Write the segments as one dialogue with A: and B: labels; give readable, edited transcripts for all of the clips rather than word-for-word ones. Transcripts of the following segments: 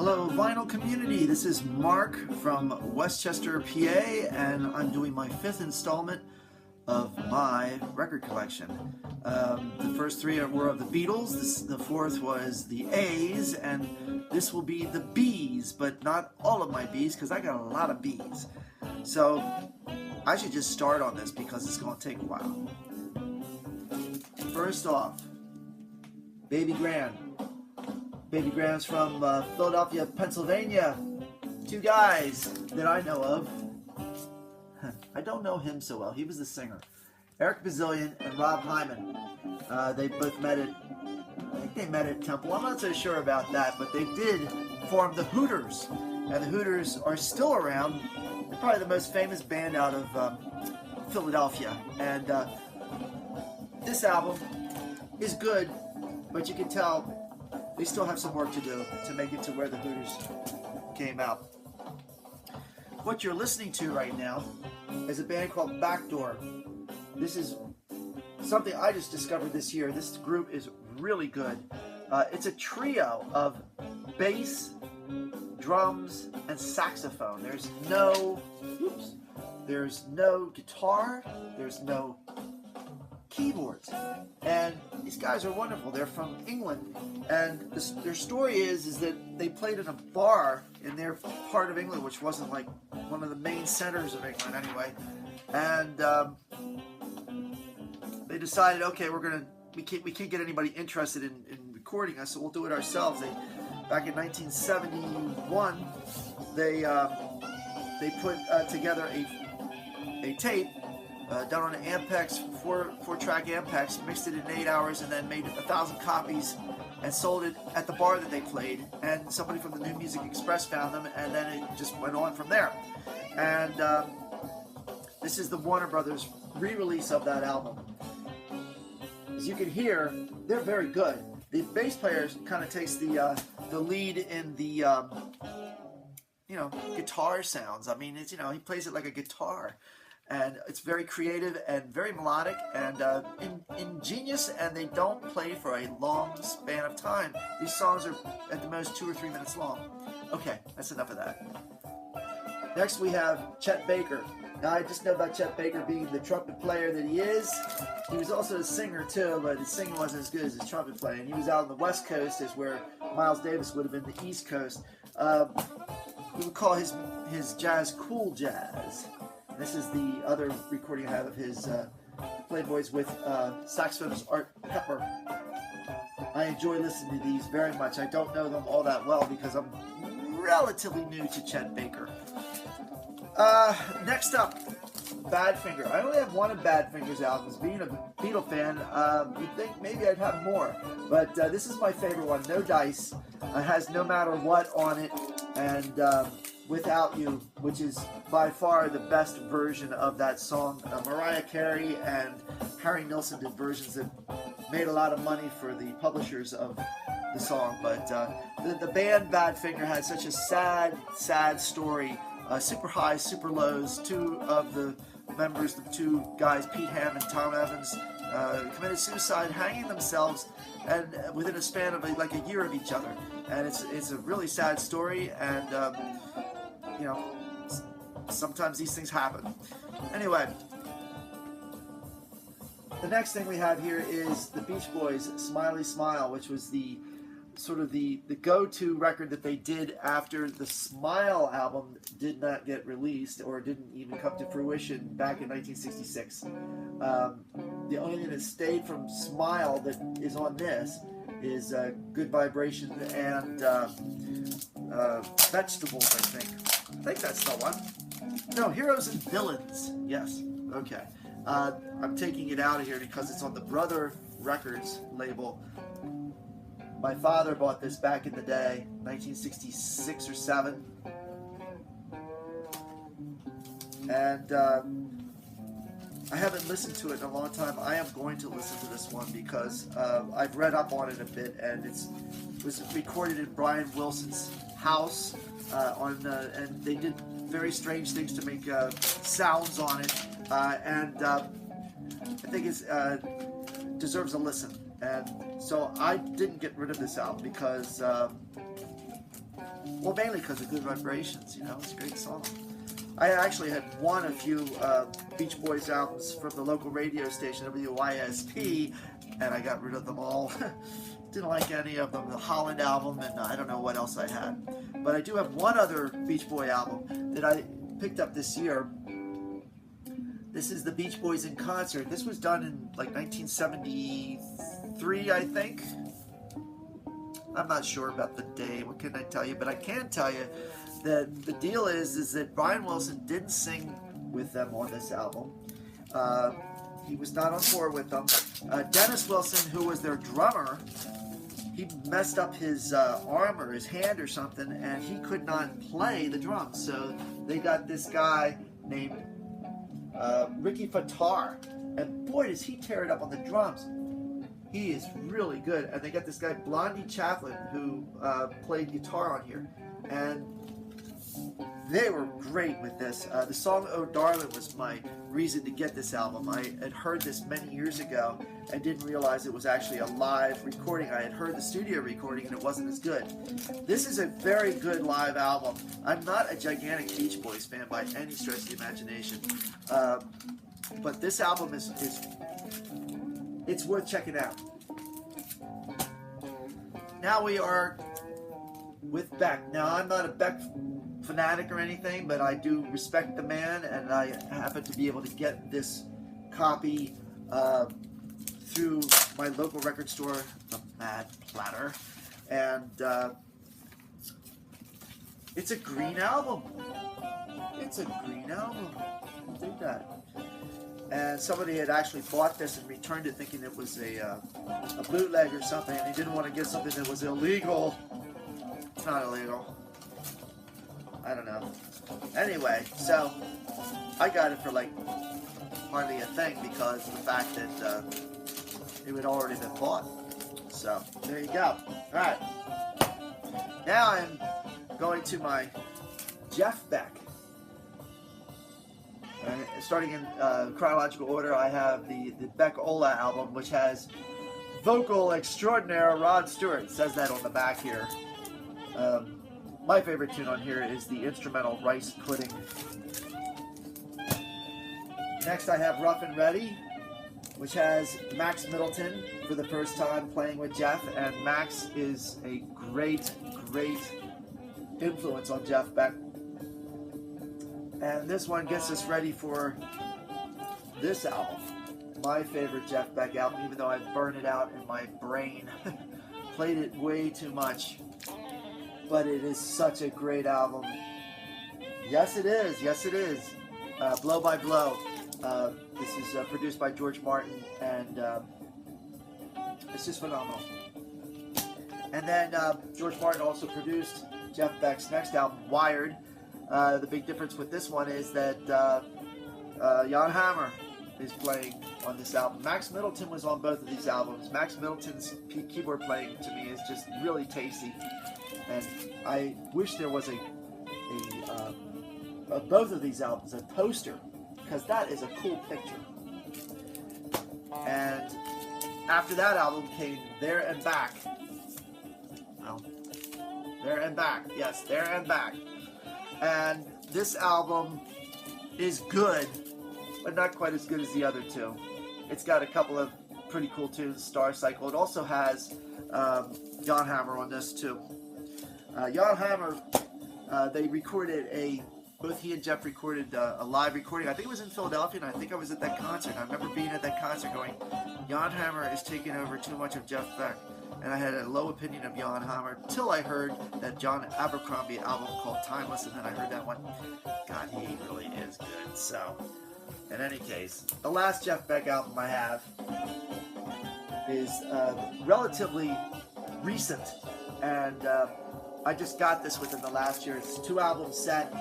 A: Hello, vinyl community. This is Mark from Westchester, PA, and I'm doing my 5th installment of my record collection. The first 3 were of the Beatles, the 4th was the A's, and this will be the B's, but not all of my B's because I got a lot of B's. So I should just start on this because it's going to take a while. First off, Baby Grand. Baby Graham's from Philadelphia, Pennsylvania. 2 guys that I know of. I don't know him so well. He was the singer. Eric Bazillion and Rob Hyman. They both met at, I think they met at Temple. I'm not so sure about that, but they did form the Hooters. And the Hooters are still around. They're probably the most famous band out of Philadelphia. And this album is good, but you can tell they still have some work to do to make it to where the Hooters came out. What you're listening to right now is a band called Backdoor. This is something I just discovered this year. This group is really good. It's a trio of bass, drums, and saxophone. There's no guitar, there's no keyboards, and these guys are wonderful. They're from England, and their story is that they played in a bar in their part of England, which wasn't like one of the main centers of England anyway, and they decided, okay, we can't get anybody interested in recording us, so we'll do it ourselves. Back in 1971, they put together a tape done on an Ampex, 4-track Ampex, mixed it in 8 hours, and then made 1,000 copies and sold it at the bar that they played. And somebody from the New Music Express found them, and then it just went on from there. And this is the Warner Brothers re-release of that album. As you can hear, they're very good. The bass player kind of takes the lead in the guitar sounds. I mean, it's he plays it like a guitar. And it's very creative and very melodic and ingenious, and they don't play for a long span of time. These songs are at the most 2 or 3 minutes long. Okay, that's enough of that. Next we have Chet Baker. Now I just know about Chet Baker being the trumpet player that he is. He was also a singer too, but his singing wasn't as good as his trumpet playing. He was out on the West Coast, as where Miles Davis would have been the East Coast. We would call his jazz cool jazz. This is the other recording I have of his Playboys with saxophonist Art Pepper. I enjoy listening to these very much. I don't know them all that well because I'm relatively new to Chet Baker. Next up, Badfinger. I only have one of Badfinger's albums. Being a Beatle fan, you'd think maybe I'd have more. But this is my favorite one, No Dice. It has No Matter What on it, and Without You, which is by far the best version of that song. Mariah Carey and Harry Nilsson did versions that made a lot of money for the publishers of the song. But the band Badfinger had such a sad story. Super highs, super lows. 2 of the members, the 2 guys, Pete Ham and Tom Evans, committed suicide, hanging themselves, and within a span of like a year of each other. And it's a really sad story, and sometimes these things happen. Anyway, the next thing we have here is the Beach Boys' Smiley Smile, which was the sort of the go-to record that they did after the Smile album did not get released or didn't even come to fruition back in 1966. The only thing that stayed from Smile that is on this is Good Vibration and Vegetables, I think that's the one. No, Heroes and Villains. Yes. Okay. I'm taking it out of here because it's on the Brother Records label. My father bought this back in the day, 1966 or 7. And I haven't listened to it in a long time. I am going to listen to this one because I've read up on it a bit, and it was recorded in Brian Wilson's house, and they did very strange things to make sounds on it, and I think it deserves a listen. And so I didn't get rid of this album because Well, mainly because of Good Vibrations, you know, it's a great song. I actually had won a few Beach Boys albums from the local radio station, WYSP, and I got rid of them all. Didn't like any of them. The Holland album, and I don't know what else I had. But I do have one other Beach Boy album that I picked up this year. This is the Beach Boys in concert. This was done in like 1973, I think. I'm not sure about the day. What can I tell you? But I can tell you that the deal is that Brian Wilson didn't sing with them on this album. He was not on tour with them. Dennis Wilson, who was their drummer, he messed up his arm or his hand or something, and he could not play the drums. So they got this guy named Ricky Fattar, and boy, does he tear it up on the drums. He is really good. And they got this guy Blondie Chaplin who played guitar on here, and they were great with this. The song "Oh Darling" was my reason to get this album. I had heard this many years ago and didn't realize it was actually a live recording. I had heard the studio recording and it wasn't as good. This is a very good live album. I'm not a gigantic Beach Boys fan by any stretch of the imagination, but this album is it's worth checking out. Now we are with Beck. Now I'm not a Beck fanatic or anything, but I do respect the man, and I happen to be able to get this copy through my local record store, the Mad Platter, and it's a green album. It's a green album. I'll take that. And somebody had actually bought this and returned it thinking it was a bootleg or something, and he didn't want to get something that was illegal. It's not illegal. I don't know. Anyway, so I got it for like hardly a thing because of the fact that it had already been bought. So there you go. Alright. Now I'm going to my Jeff Beck. Starting in chronological order, I have the Beck Ola album, which has vocal extraordinaire Rod Stewart. It says that on the back here. My favorite tune on here is the instrumental Rice Pudding. Next I have Rough and Ready, which has Max Middleton for the first time playing with Jeff, and Max is a great, great influence on Jeff Beck. And this one gets us ready for this album, my favorite Jeff Beck album, even though I burned it out in my brain. Played it way too much. But it is such a great album. Yes, it is. Yes, it is. Blow by Blow. This is produced by George Martin, and it's just phenomenal. And then George Martin also produced Jeff Beck's next album, Wired. The big difference with this one is that Jan Hammer is playing on this album. Max Middleton was on both of these albums. Max Middleton's keyboard playing to me is just really tasty. And I wish there was both of these albums, a poster, because that is a cool picture. And after that album came There and Back. Well, There and Back. Yes, There and Back. And this album is good, but not quite as good as the other two. It's got a couple of pretty cool tunes, Star Cycle. It also has Jan Hammer on this too. Jan Hammer, they recorded both he and Jeff recorded a live recording. I think it was in Philadelphia, and I think I was at that concert. I remember being at that concert going, Jan Hammer is taking over too much of Jeff Beck. And I had a low opinion of Jan Hammer till I heard that John Abercrombie album called Timeless, and then I heard that one. God, he really is good. So, in any case, the last Jeff Beck album I have is relatively recent, and I just got this within the last year. It's a 2-album set,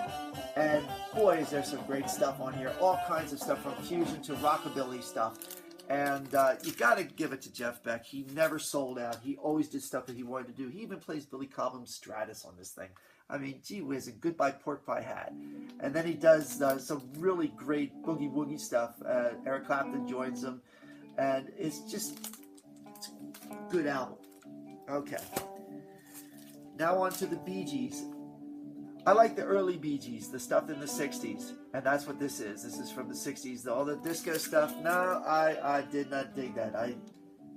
A: and boy, is there some great stuff on here. All kinds of stuff, from fusion to rockabilly stuff. And you got to give it to Jeff Beck. He never sold out. He always did stuff that he wanted to do. He even plays Billy Cobham's Stratus on this thing. I mean, gee whiz, and Goodbye Pork Pie Hat. And then he does some really great boogie-woogie stuff. Eric Clapton joins him. And it's a good album. Okay. now on to the Bee Gees. I like the early Bee Gees, the stuff in the 60s, and that's what this is. This is from the 60s. All the disco stuff, no, I did not dig that.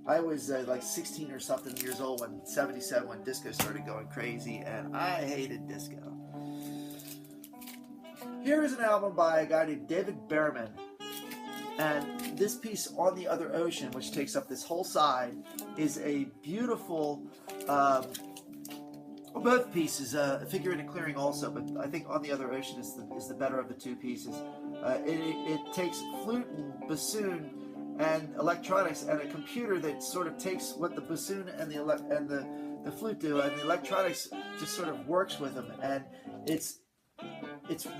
A: I was like 16 or something years old when 77 when disco started going crazy, and I hated disco. Here is an album by a guy named David Berman, and this piece, On the Other Ocean, which takes up this whole side, is a beautiful, both pieces, Figure and Clearing also, but I think On the Other Ocean is the better of the two pieces. It takes flute and bassoon and electronics and a computer that sort of takes what the bassoon and the flute do, and the electronics just sort of works with them, and it's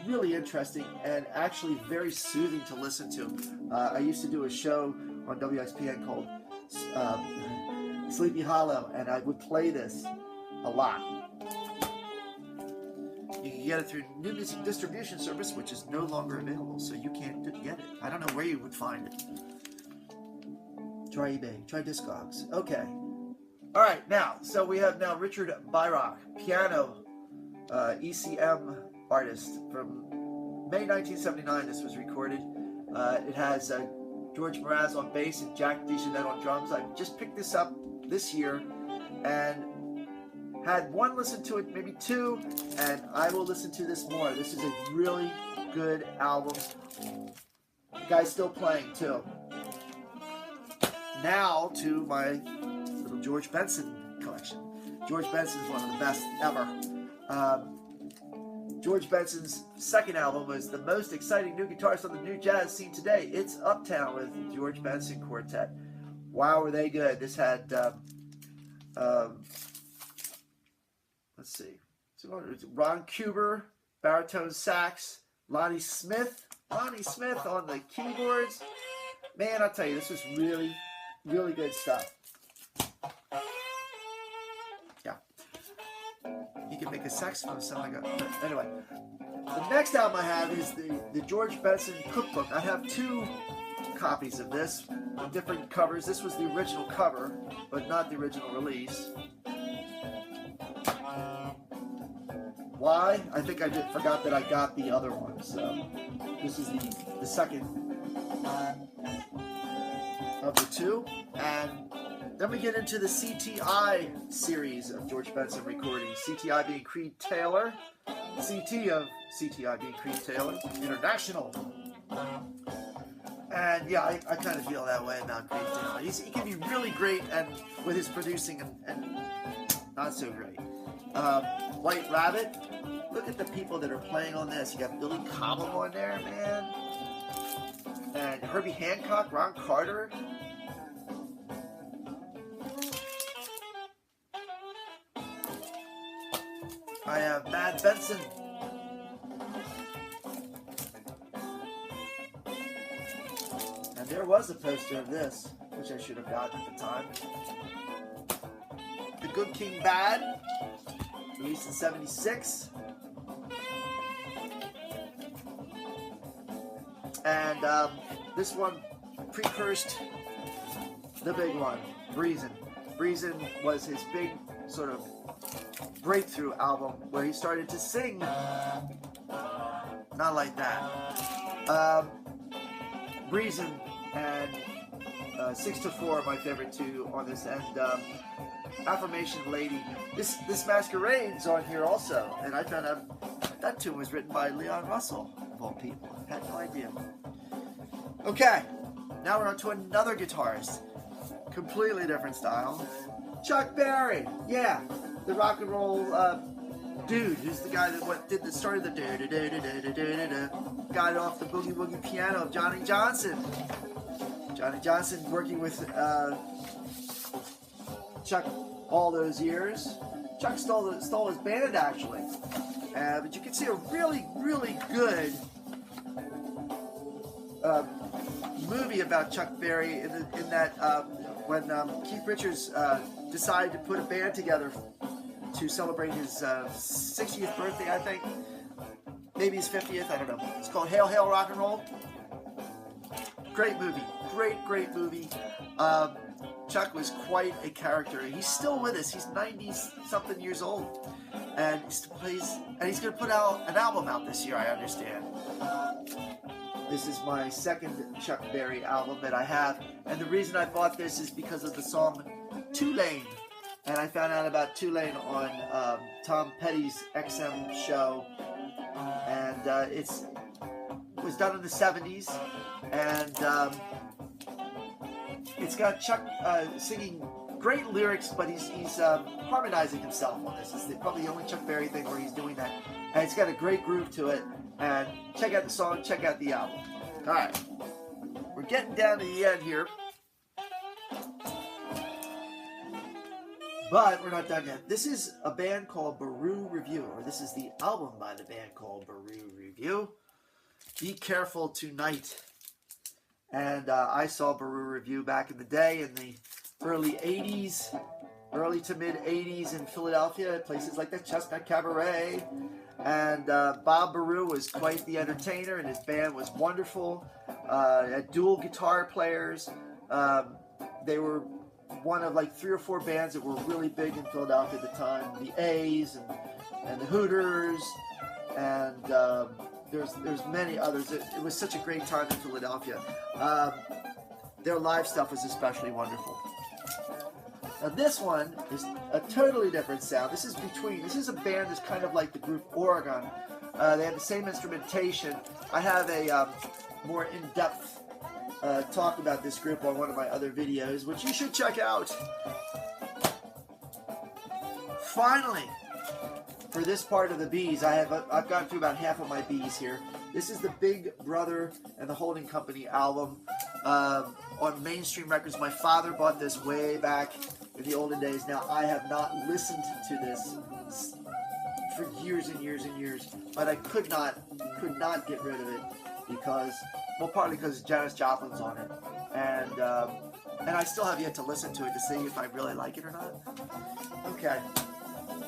A: really interesting and actually very soothing to listen to. I used to do a show on WXPN called Sleepy Hollow, and I would play this a lot. You can get it through New Music Distribution Service, which is no longer available, so you can't get it. I don't know where you would find it. Try eBay, try Discogs. Okay. All right, now, so we have now Richard Beirock, piano, ECM artist. From May 1979, this was recorded. It has George Mraz on bass and Jack DeJohnette on drums. I just picked this up this year and had one listen to it, maybe two, and I will listen to this more. This is a really good album. The guy's still playing too. Now to my little George Benson collection. George Benson is one of the best ever. George Benson's second album was the most exciting new guitarist on the new jazz scene today. It's Uptown with George Benson Quartet. Wow, were they good. This had, let's see, Ron Kuber, baritone sax, Lonnie Smith on the keyboards. Man, I'll tell you, this was really, really good stuff. Yeah. You can make a saxophone sound like a... Anyway, the next album I have is the George Benson Cookbook. I have two copies of this, with different covers. This was the original cover, but not the original release. Why? I think I forgot that I got the other one, so this is the second of the two. And then we get into the CTI series of George Benson recordings. CTI being Creed Taylor, CT of CTI being Creed Taylor, International. And yeah, I kind of feel that way about Creed Taylor. He can be really great and with his producing and not so great. White Rabbit. Look at the people that are playing on this. You got Billy Cobham on there, man. And Herbie Hancock, Ron Carter. I have Mad Benson. And there was a poster of this, which I should have gotten at the time. The Good King Bad, released in '76. And this one precursed the big one, Breezin'. Breezin' was his big sort of breakthrough album where he started to sing. Not like that. Breezin' and 6 to 4 are my favorite two on this, and Affirmation Lady. This Masquerade's on here also, and I found out that tune was written by Leon Russell, of all people. I had no idea. Okay, now we're on to another guitarist. Completely different style. Chuck Berry, yeah, the rock and roll dude, who's the guy that started the got it off the boogie woogie piano of Johnny Johnson. Johnny Johnson working with Chuck all those years. Chuck stole his band actually, but you can see a really, really good movie about Chuck Berry in that when Keith Richards decided to put a band together to celebrate his 60th birthday, I think. Maybe his 50th, I don't know. It's called Hail, Hail, Rock and Roll. Great movie. Great movie. Chuck was quite a character. He's still with us. He's 90-something years old, and he still plays. And he's going to put out an album out this year, I understand. This is my second Chuck Berry album that I have, and the reason I bought this is because of the song Tulane. And I found out about Tulane on Tom Petty's XM show, and it was done in the 70s, and it's got Chuck singing great lyrics, but he's harmonizing himself on this. It's probably the only Chuck Berry thing where he's doing that, and it's got a great groove to it. And check out the song, check out the album. All right, we're getting down to the end here. But we're not done yet. This is a band called Baru Review, or this is the album by the band called Baru Review. Be Careful Tonight. And I saw Baru Review back in the day in the early 80s, early to mid 80s in Philadelphia, at places like the Chestnut Cabaret. And Bob Baru was quite the entertainer, and his band was wonderful. Had dual guitar players. They were one of like 3 or 4 bands that were really big in Philadelphia at the time. The A's and the Hooters, and there's many others. It was such a great time in Philadelphia. Their live stuff was especially wonderful. Now this one is a totally different sound. This is a band that's kind of like the group Oregon. They have the same instrumentation. I have a more in-depth talk about this group on one of my other videos, which you should check out. Finally, for this part of the Bees, I've gone through about half of my Bees here. This is the Big Brother and the Holding Company album on Mainstream Records. My father bought this way back in the olden days. Now, I have not listened to this for years and years and years, but I could not get rid of it because, well, partly because Janis Joplin's on it, and I still have yet to listen to it to see if I really like it or not. Okay.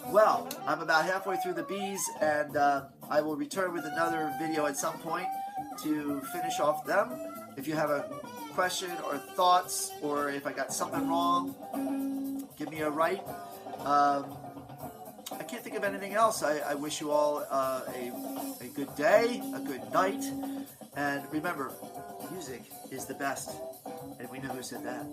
A: Well, I'm about halfway through the Bees, and I will return with another video at some point to finish off them. If you have a question or thoughts, or if I got something wrong, give me a write. I can't think of anything else. I wish you all a good day, a good night, and remember, music is the best, and we know who said that.